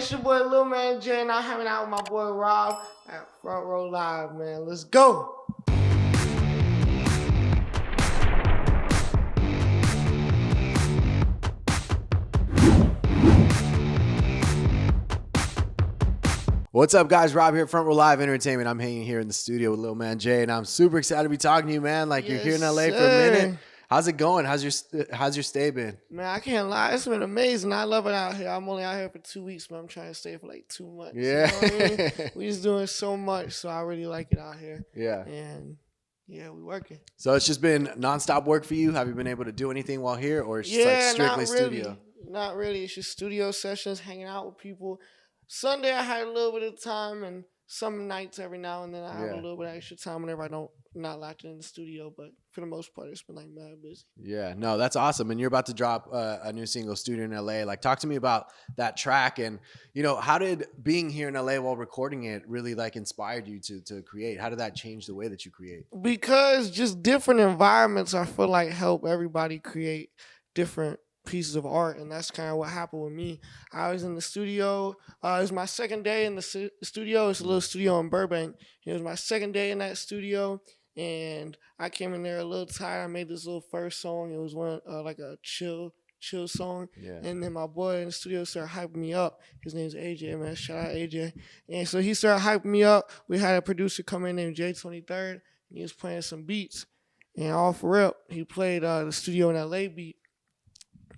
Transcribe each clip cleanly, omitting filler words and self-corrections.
it's your boy Lil Man J, and I'm hanging out with my boy Rob at Front Row Live, man. Let's go. What's up, guys? Rob here at Front Row Live Entertainment. I'm hanging here in the studio with Lil Man J, and I'm super excited to be talking to you, man. Like, you're here in LA for a minute. How's it going? How's your stay been? Man, I can't lie. It's been amazing. I love it out here. I'm only out here for 2 weeks, but I'm trying to stay for like 2 months. Yeah. You know what I mean? We just doing so much, so I really like it out here. Yeah. And yeah, we working. So it's just been nonstop work for you? Have you been able to do anything while here, or it's just like strictly studio? Not really. It's just studio sessions, hanging out with people. Sunday I had a little bit of time, and some nights every now and then I have a little bit of extra time whenever I don't not locked in the studio. But for the most part, it's been like mad busy. Yeah, no, that's awesome. And you're about to drop a new single, Studio in LA. Like, talk to me about that track, and how did being here in LA while recording it really like inspired you to create? How did that change the way that you create? Because just different environments, I feel like, help everybody create different pieces of art, and that's kind of what happened with me. I was in the studio. It was my second day in the studio. It's a little studio in Burbank. It was my second day in that studio, and I came in there a little tired. I made this little first song. It was one like a chill song. Yeah. And then my boy in the studio started hyping me up. His name's AJ, man. Shout out AJ. And so he started hyping me up. We had a producer come in named J23rd, and he was playing some beats. And all for real, he played the Studio in LA beat.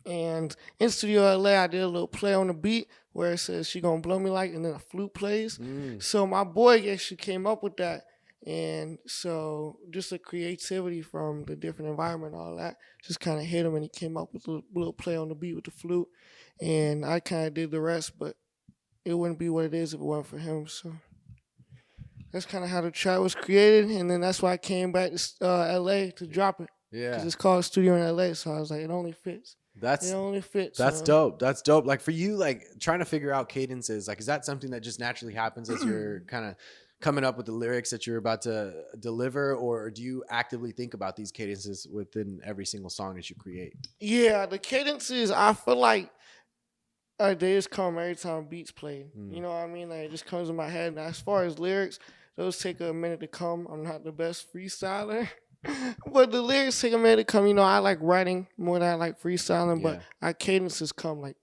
And in Studio LA, I did a little play on the beat where it says "She Gonna Blow Me Like," and then a flute plays. So my boy actually came up with that. And so just the creativity from the different environment and all that just kind of hit him, and he came up with a little play on the beat with the flute. And I kind of did the rest, but it wouldn't be what it is if it wasn't for him. So that's kind of how the track was created. And then that's why I came back to LA to drop it. Yeah. Because it's called Studio in LA. So I was like, it only fits. It only fits. That's dope. That's dope. Like, for you, like, trying to figure out cadences, like, is that something that just naturally happens as you're kind of coming up with the lyrics that you're about to deliver, or do you actively think about these cadences within every single song that you create? Yeah, the cadences, I feel like they just come every time beats played. You know what I mean? Like, it just comes in my head. And as far as lyrics, those take a minute to come. I'm not the best freestyler. But the lyrics take a minute to come. I like writing more than I like freestyling, but our cadences come like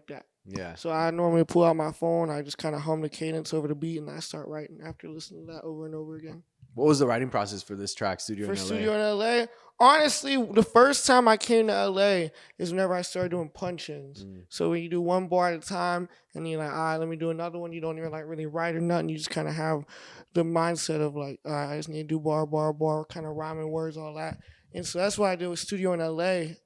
that. Yeah. So I normally pull out my phone, I just kind of hum the cadence over the beat, and I start writing after listening to that over and over again. What was the writing process for this track, Studio in LA? For Studio in LA, honestly, the first time I came to LA is whenever I started doing punch-ins. So when you do one bar at a time, and you're like, all right, let me do another one. You don't even like really write or nothing. You just kind of have the mindset of like, all right, I just need to do bar, kind of rhyming words, all that. And so that's what I did with Studio in LA.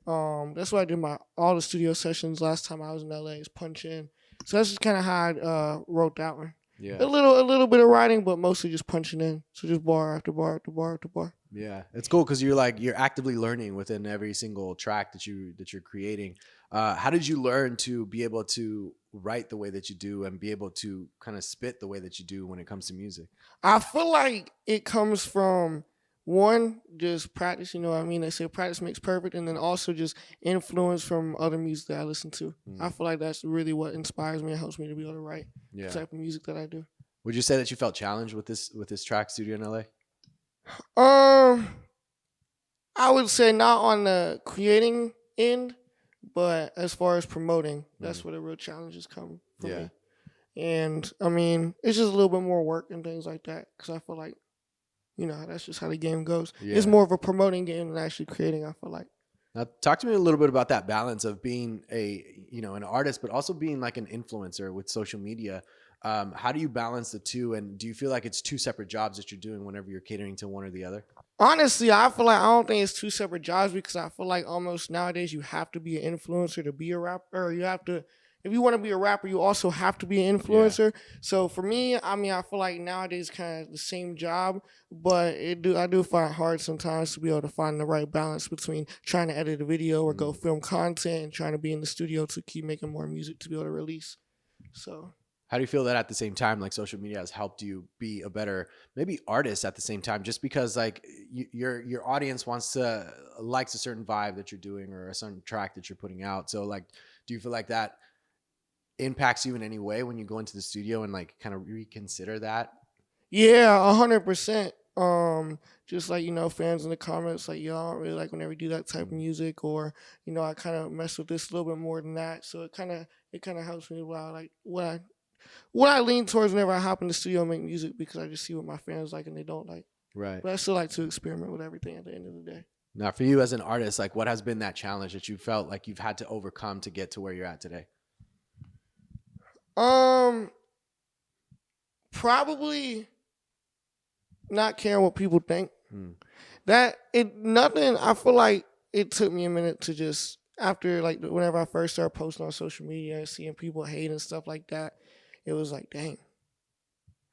That's what I did all the studio sessions last time I was in LA is punch in. So that's just kind of how I wrote that one. Yeah. A little bit of writing, but mostly just punching in. So just bar after bar after bar after bar. Yeah, it's cool because you're actively learning within every single track that you're creating. How did you learn to be able to write the way that you do and be able to kind of spit the way that you do when it comes to music? I feel like it comes from one, just practice. You know what I mean? They say practice makes perfect, and then also just influence from other music that I listen to. I feel like that's really what inspires me and helps me to be able to write the type of music that I do. Would you say that you felt challenged with this track, Studio in LA? I would say not on the creating end, but as far as promoting, that's where the real challenges come for me. And I mean, it's just a little bit more work and things like that, because I feel like, that's just how the game goes. Yeah. It's more of a promoting game than actually creating, I feel like. Now, talk to me a little bit about that balance of being an artist, but also being like an influencer with social media. How do you balance the two, and do you feel like it's two separate jobs that you're doing whenever you're catering to one or the other? Honestly, I feel like I don't think it's two separate jobs, because I feel like almost nowadays you have to be an influencer to be a rapper. Or you have to, if you want to be a rapper, you also have to be an influencer. Yeah. So for me, I mean, I feel like nowadays kind of the same job, but I do find it hard sometimes to be able to find the right balance between trying to edit a video or go film content and trying to be in the studio to keep making more music to be able to release. So how do you feel that at the same time, like, social media has helped you be a better maybe artist at the same time, just because like your audience likes a certain vibe that you're doing or a certain track that you're putting out? So like, do you feel like that impacts you in any way when you go into the studio and like kind of reconsider that? Yeah, 100%. Just like, fans in the comments like, yo, I don't really like whenever you do that type of music, or, I kind of mess with this a little bit more than that. So it kind of helps me while like what I lean towards whenever I hop in the studio and make music, because I just see what my fans like and they don't like. Right. But I still like to experiment with everything at the end of the day. Now, for you as an artist, like what has been that challenge that you felt like you've had to overcome to get to where you're at today? Um, Probably not caring what people think. Hmm. That it nothing. I feel like it took me a minute to just, after like whenever I first started posting on social media and seeing people hate and stuff like that, it was like, dang.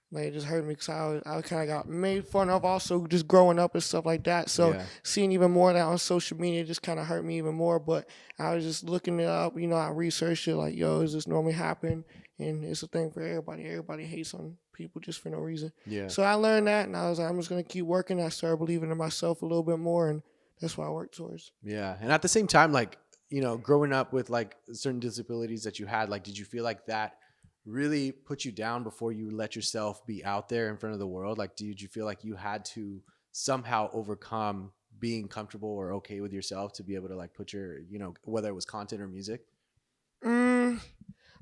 Like, it just hurt me because I kind of got made fun of also just growing up and stuff like that. So Yeah. seeing even more of that on social media just kind of hurt me even more. But I was just looking it up. I researched it like, yo, does this normally happen? And it's a thing for everybody. Everybody hates on people just for no reason. Yeah. So I learned that, and I was like, I'm just going to keep working. I started believing in myself a little bit more, and that's what I work towards. Yeah. And at the same time, like, growing up with like certain disabilities that you had, like, did you feel like that really put you down before you let yourself be out there in front of the world? Like, did you feel like you had to somehow overcome being comfortable or okay with yourself to be able to like put your, whether it was content or music?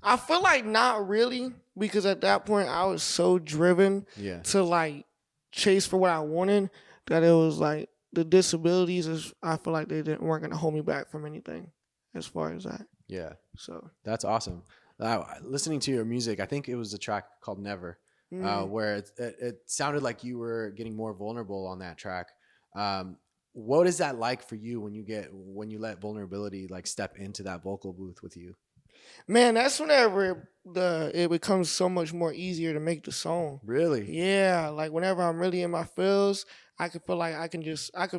I feel like not really, because at that point I was so driven Yeah. to like chase for what I wanted that it was like the disabilities I feel like weren't gonna hold me back from anything as far as that. Yeah. So That's awesome. Listening to your music, I think it was a track called Never, where it sounded like you were getting more vulnerable on that track. What is that like for you when you let vulnerability like step into that vocal booth with you? man, that's whenever it becomes so much more easier to make the song. Really? Yeah, like whenever I'm really in my feels, I can feel like I could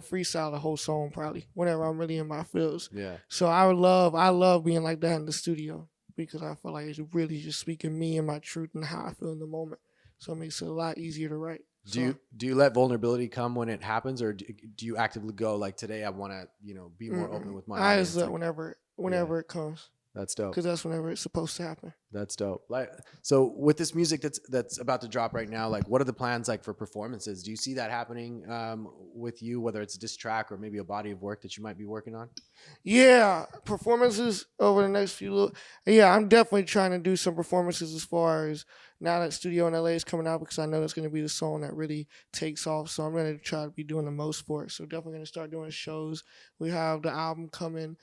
freestyle the whole song probably whenever I'm really in my feels. Yeah. So I love being like that in the studio, because I feel like it's really just speaking me and my truth and how I feel in the moment. So it makes it a lot easier to write. Do you let vulnerability come when it happens, or do you actively go like, today I want to be more open with my I audience? just let Like, whenever it comes, that's dope. because that's whenever it's supposed to happen. That's dope. Like, so with this music that's about to drop right now, like, what are the plans like for performances? Do you see that happening with you, whether it's a diss track or maybe a body of work that you might be working on? Yeah, performances over the next few. Yeah, I'm definitely trying to do some performances as far as now that Studio in LA is coming out, because I know that's going to be the song that really takes off. So I'm going to try to be doing the most for it. So definitely going to start doing shows. We have the album coming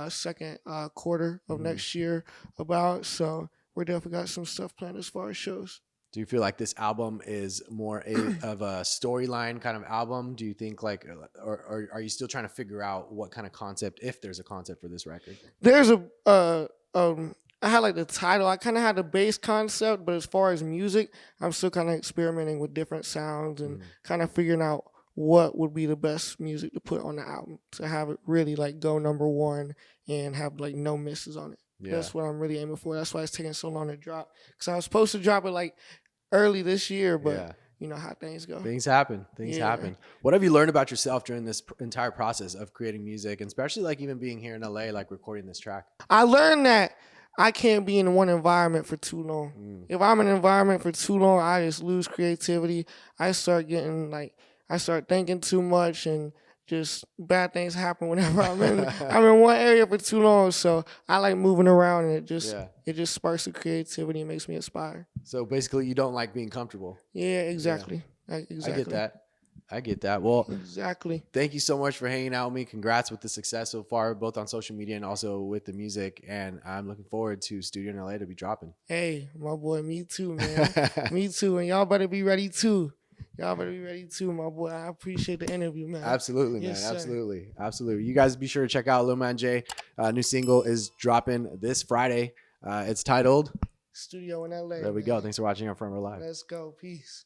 second quarter of next year about. So we're definitely got some stuff planned as far as shows. Do you feel like this album is more of a storyline kind of album? Do you think like, or are you still trying to figure out what kind of concept, if there's a concept for this record? There's I had like the title. I kind of had the base concept, but as far as music, I'm still kind of experimenting with different sounds and kind of figuring out what would be the best music to put on the album to have it really like go number one and have like no misses on it. Yeah. That's what I'm really aiming for. That's why it's taking so long to drop, because I was supposed to drop it like early this year, but Yeah. you know how things go. Things happen. Things happen. What have you learned about yourself during this entire process of creating music, and especially like even being here in LA, like recording this track? I learned that I can't be in one environment for too long. If I'm in an environment for too long, I just lose creativity. I start thinking too much, and just bad things happen whenever I'm in one area for too long. So I like moving around, and it just sparks the creativity and makes me inspired. So basically, you don't like being comfortable. Yeah, exactly. Exactly. I get that. I get that. Well, exactly. Thank you so much for hanging out with me. Congrats with the success so far, both on social media and also with the music. And I'm looking forward to Studio in LA to be dropping. Hey, my boy, me too, man. Me too. And y'all better be ready too. Y'all better be ready too, my boy. I appreciate the interview, man. Absolutely, Yes, man. sir. Absolutely. Absolutely. You guys be sure to check out Lil Man J. New single is dropping this Friday. It's titled Studio in LA. There we go. Thanks for watching our Front Row Live. Let's go. Peace.